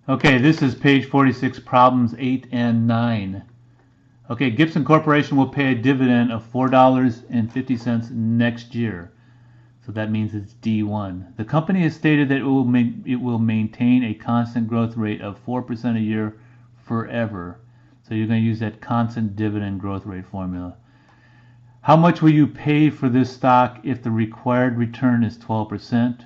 Okay, this is page 46, problems 8 and 9. Okay, Gibson Corporation will pay a dividend of $4.50 next year. So that means it's D1. The company has stated that it will maintain a constant growth rate of 4% a year forever. So you're going to use that constant dividend growth rate formula. How much will you pay for this stock if the required return is 12%?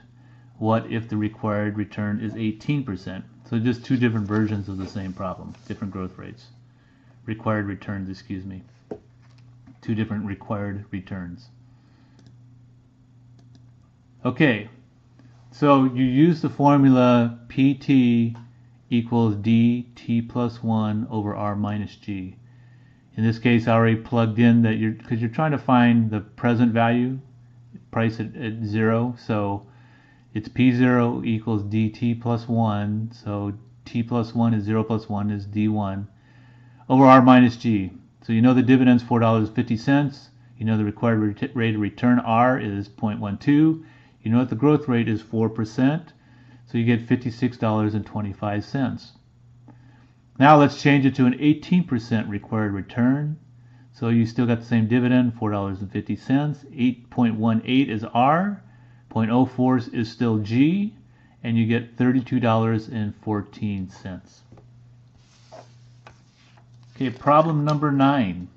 What if the required return is 18%? So just two different versions of the same problem, different growth rates. Required returns, excuse me. Two different required returns. Okay, so you use the formula PT equals DT plus 1 over R minus G. In this case, I already plugged in that because you're trying to find the present value, price at 0, so it's P0 equals DT plus 1, so T plus 1 is 0 plus 1 is D1, over R minus G. So you know the dividend's $4.50, you know the required rate of return R is 0.12, you know that the growth rate is 4%, so you get $56.25. Now let's change it to an 18% required return. So you still got the same dividend, $4.50. 8.18 is R, 0.04 is still G, and you get $32.14. Okay, problem number 9.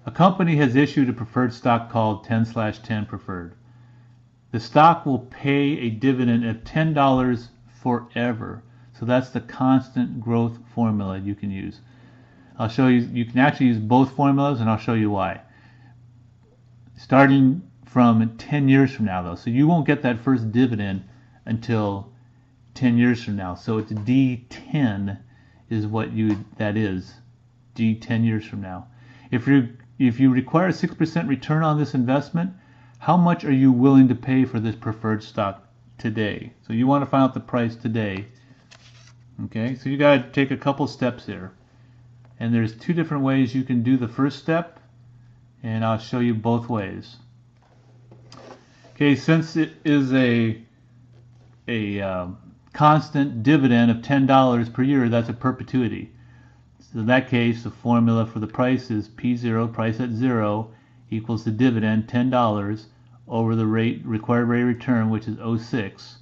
A company has issued a preferred stock called 10/10 preferred. The stock will pay a dividend of $10 forever. So that's the constant growth formula you can use. I'll show you, you can actually use both formulas and I'll show you why. Starting from 10 years from now though. So you won't get that first dividend until 10 years from now. So it's D10 is what that is. D10 years from now. If you require a 6% return on this investment, how much are you willing to pay for this preferred stock today? So you want to find out the price today. Okay, so you got to take a couple steps here. And there's two different ways you can do the first step, and I'll show you both ways. Okay, since it is a constant dividend of $10 per year, that's a perpetuity. So in that case, the formula for the price is P0, price at 0, equals the dividend, $10, over the required rate of return, which is 0.06.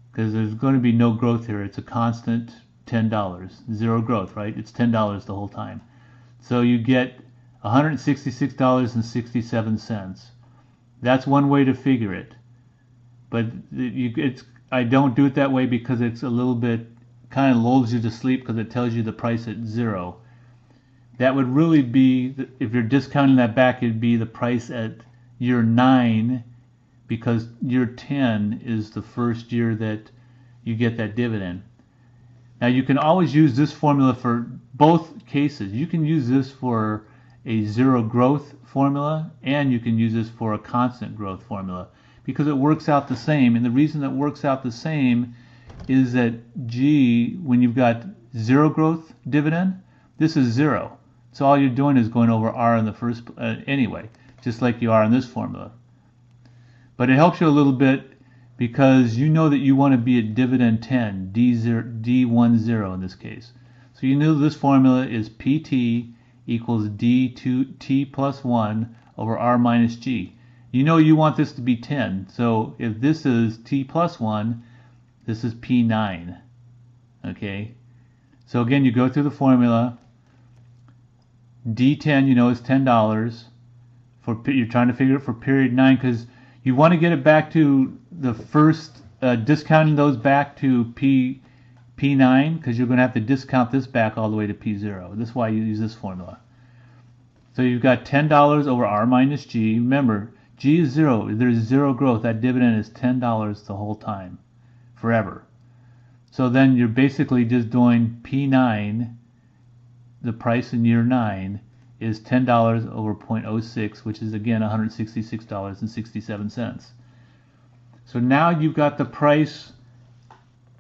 Because there's going to be no growth here. It's a constant $10. Zero growth, right? It's $10 the whole time. So you get $166.67. That's one way to figure it. But I don't do it that way because it's a little bit, kind of lulls you to sleep because it tells you the price at 0. That would really be, if you're discounting that back, it'd be the price at year 9, because year 10 is the first year that you get that dividend. Now you can always use this formula for both cases. You can use this for a zero growth formula, and you can use this for a constant growth formula, because it works out the same. And the reason it works out the same is that G, when you've got zero growth dividend, this is 0. So all you're doing is going over R in the first anyway, just like you are in this formula. But it helps you a little bit because you know that you want to be at dividend 10, D10 in this case. So you know this formula is PT equals D2T plus 1 over R minus G. You know you want this to be 10. So if this is T plus 1, this is P9. Okay? So again, you go through the formula. D10, you know, is $10. You're trying to figure it for period 9 because you want to get it back to the first, discounting those back to P9, because you're going to have to discount this back all the way to P0. This is why you use this formula. So you've got $10 over R minus G. Remember, G is 0. There's 0 growth. That dividend is $10 the whole time, forever. So then you're basically just doing P9, the price in year 9, is $10 over 0.06, which is again $166.67. So now you've got the price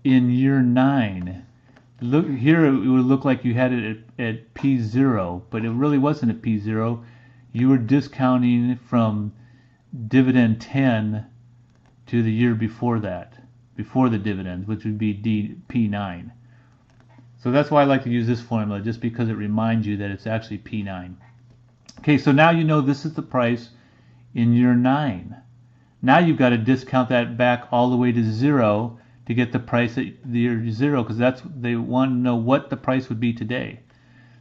in year 9. Look here, it would look like you had it at P0, but it really wasn't at P0. You were discounting from dividend 10 to the year before that, before the dividends, which would be P9. So that's why I like to use this formula, just because it reminds you that it's actually P9. Okay, so now you know this is the price in year 9. Now you've got to discount that back all the way to 0 to get the price at the year 0, because they want to know what the price would be today.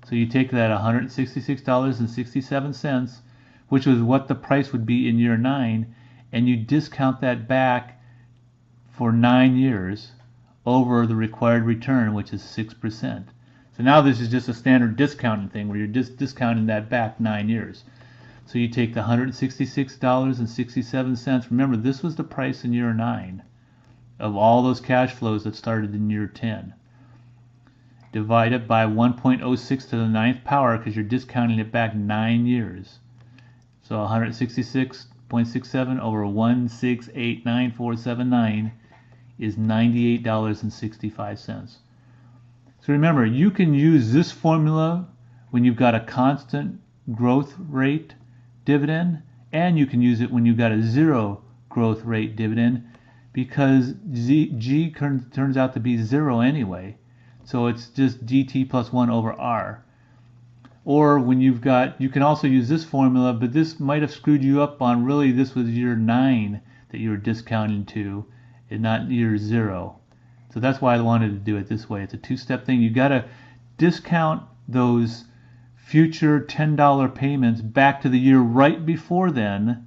So you take that $166.67, which was what the price would be in year 9, and you discount that back for 9 years over the required return, which is 6%. So now this is just a standard discounting thing where you're just discounting that back 9 years. So you take the $166.67. Remember, this was the price in year 9 of all those cash flows that started in year 10. Divide it by 1.06 to the 9th power, because you're discounting it back 9 years. So 166.67 over 1689479 is $98.65. So remember, you can use this formula when you've got a constant growth rate dividend, and you can use it when you've got a 0 growth rate dividend, because G turns out to be 0 anyway. So it's just dt plus 1 over r. Or when you've got, you can also use this formula, but this might have screwed you up on, really this was year 9 that you were discounting to, and not year 0. So that's why I wanted to do it this way. It's a two-step thing. You got to discount those future $10 payments back to the year right before then.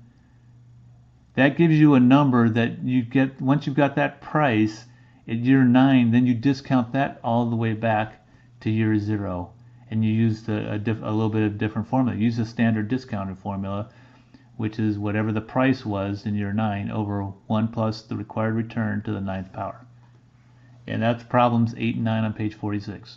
That gives you a number that you get once you've got that price at year 9. Then you discount that all the way back to year 0, and you use a little bit of different formula. Use the standard discounted formula, which is whatever the price was in year 9 over 1 plus the required return to the 9th power. And that's problems 8 and 9 on page 46.